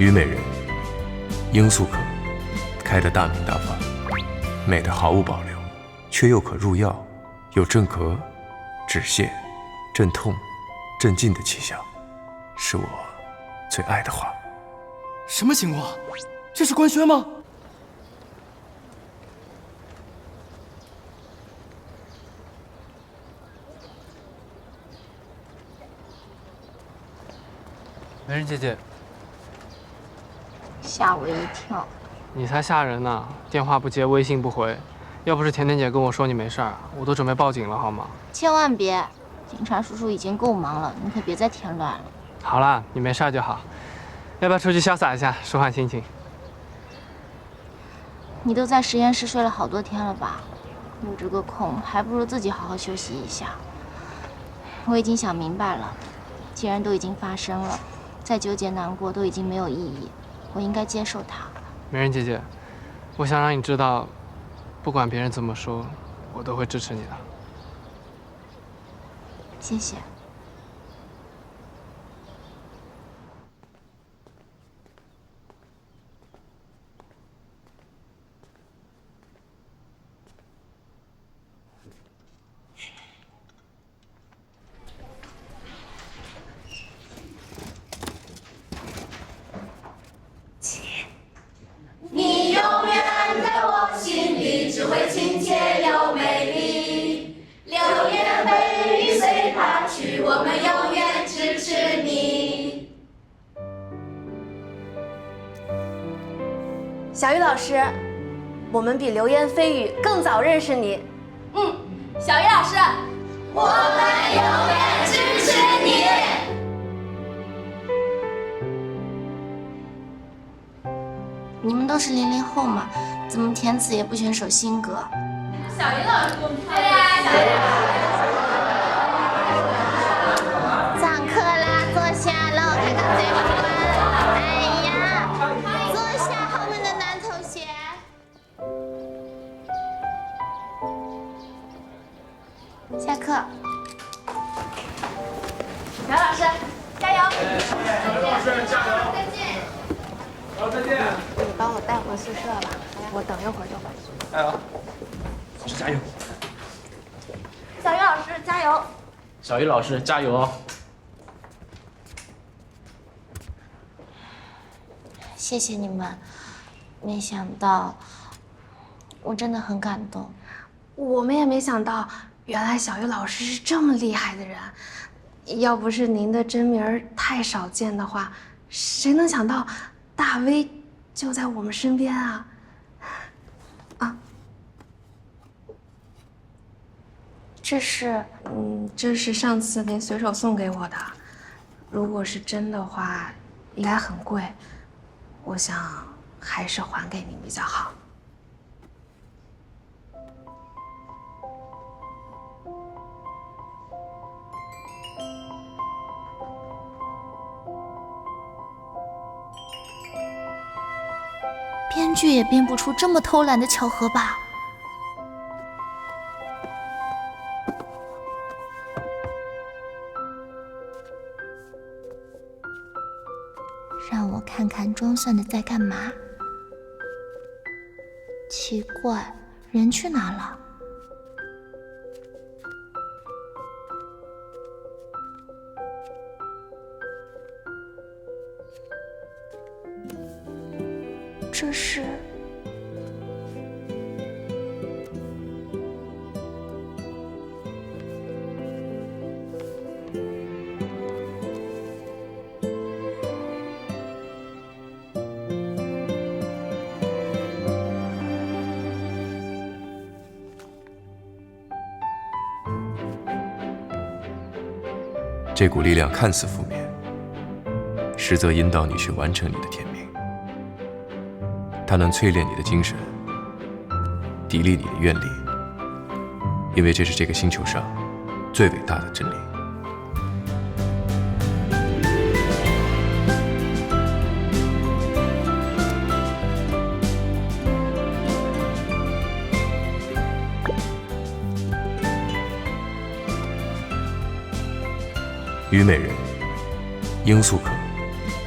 虞美人，罂粟可，开得大明大发，美得毫无保留，却又可入药，有镇咳、止泻、镇痛、镇静的气象，是我最爱的花。什么情况？这是官宣吗？美人姐姐，吓我一跳。你才吓人呢！电话不接，微信不回，要不是甜甜姐跟我说你没事儿，我都准备报警了，好吗？千万别，警察叔叔已经够忙了，你可别再添乱了。好啦，你没事儿就好。要不要出去潇洒一下，舒缓心情？你都在实验室睡了好多天了吧？有这个空，还不如自己好好休息一下。我已经想明白了，既然都已经发生了，再纠结难过都已经没有意义，我应该接受它。美人姐姐，我想让你知道，不管别人怎么说，我都会支持你的。谢谢。你永远在我心里，只会亲切又美丽。流言蜚语随它去，我们永远支持你。小鱼老师，我们比流言蜚语更早认识你。小鱼老师，我们永远支持你。你们都是00后嘛，怎么填词也不选首新歌？小鱼老师，对呀，小鱼老师。上课啦，坐下喽，开个嘴巴。哎呀，坐下，后面的男同学。下课。小鱼老师，加油！小鱼老师，加油！再见。好，再见。你帮我带回宿舍吧，我等一会儿就回去。加油！老师加油！小鱼老师，加油！小鱼老师加油哦！谢谢你们，没想到，我真的很感动。我们也没想到，原来小鱼老师是这么厉害的人。要不是您的真名儿太少见的话，谁能想到大威就在我们身边啊！这是上次您随手送给我的。如果是真的话，应该很贵。我想还是还给您比较好。编剧也编不出这么偷懒的巧合吧？让我看看装蒜的在干嘛。奇怪，人去哪了？这是这股力量看似负面，实则引导你去完成你的天命。它能淬炼你的精神，砥砺你的愿力，因为这是这个星球上最伟大的真理。虞美人，罂粟可，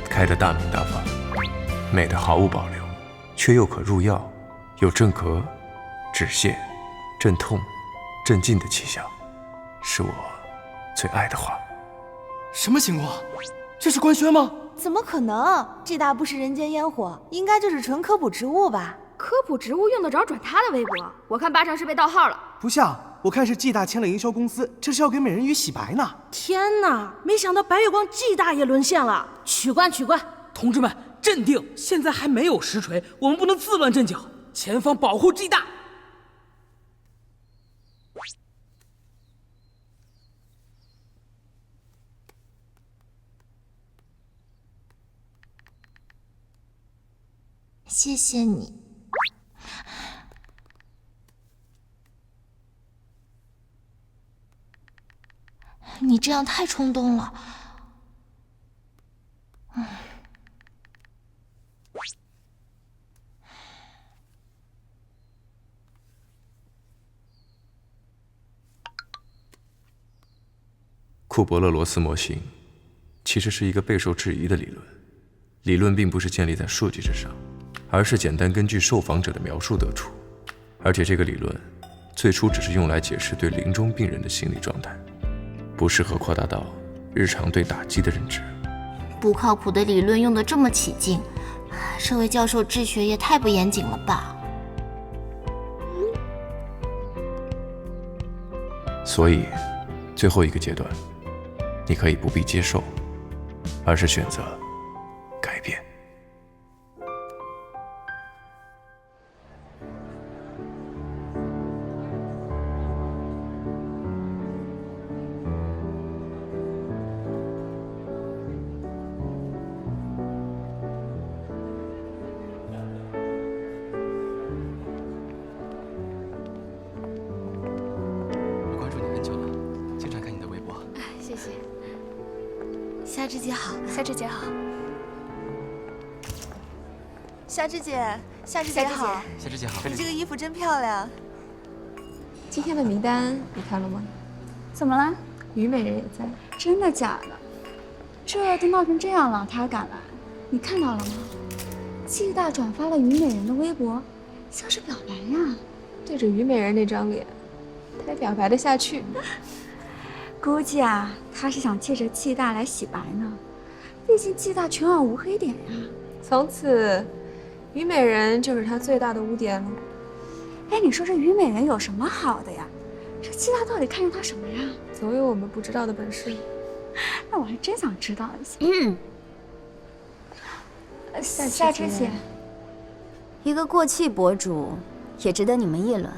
开得大明大发，美得毫无保留，却又可入药，有镇咳、止泻、镇痛、镇静的气象，是我最爱的花。什么情况？这是官宣吗？怎么可能？这大不食人间烟火，应该就是纯科普植物吧？科普植物用得着转他的微博？我看八成是被盗号了。不像，我看是 G 大签了营销公司，这是要给美人鱼洗白呢。天哪，没想到白月光 G 大也沦陷了，取关取关！同志们，镇定！现在还没有实锤，我们不能自乱阵脚，前方保护 G 大。谢谢你。你这样太冲动了。库伯勒罗斯模型其实是一个备受质疑的理论，理论并不是建立在数据之上，而是简单根据受访者的描述得出，而且这个理论最初只是用来解释对临终病人的心理状态，不适合扩大到日常对打击的认知。不靠谱的理论用得这么起劲，这位教授治学也太不严谨了吧？所以，最后一个阶段，你可以不必接受，而是选择改变。我关注你很久了，经常看你的微博。谢谢。夏芝姐好，夏芝姐好。夏芝姐，夏芝姐好，夏芝姐好，你这个衣服真漂亮。今天的名单你看了吗？怎么了？虞美人也在。真的假的？这都闹成这样了，他还敢来？你看到了吗？G大转发了虞美人的微博，像是表白呀。对着虞美人那张脸，他还表白得下去？估计啊，他是想借着G大来洗白呢。毕竟G大全网无黑点呀。从此，虞美人就是他最大的污点了。哎，你说这虞美人有什么好的呀？这G大到底看上她什么呀？总有我们不知道的本事。那我还真想知道一下。夏芝姐，一个过气博主也值得你们议论。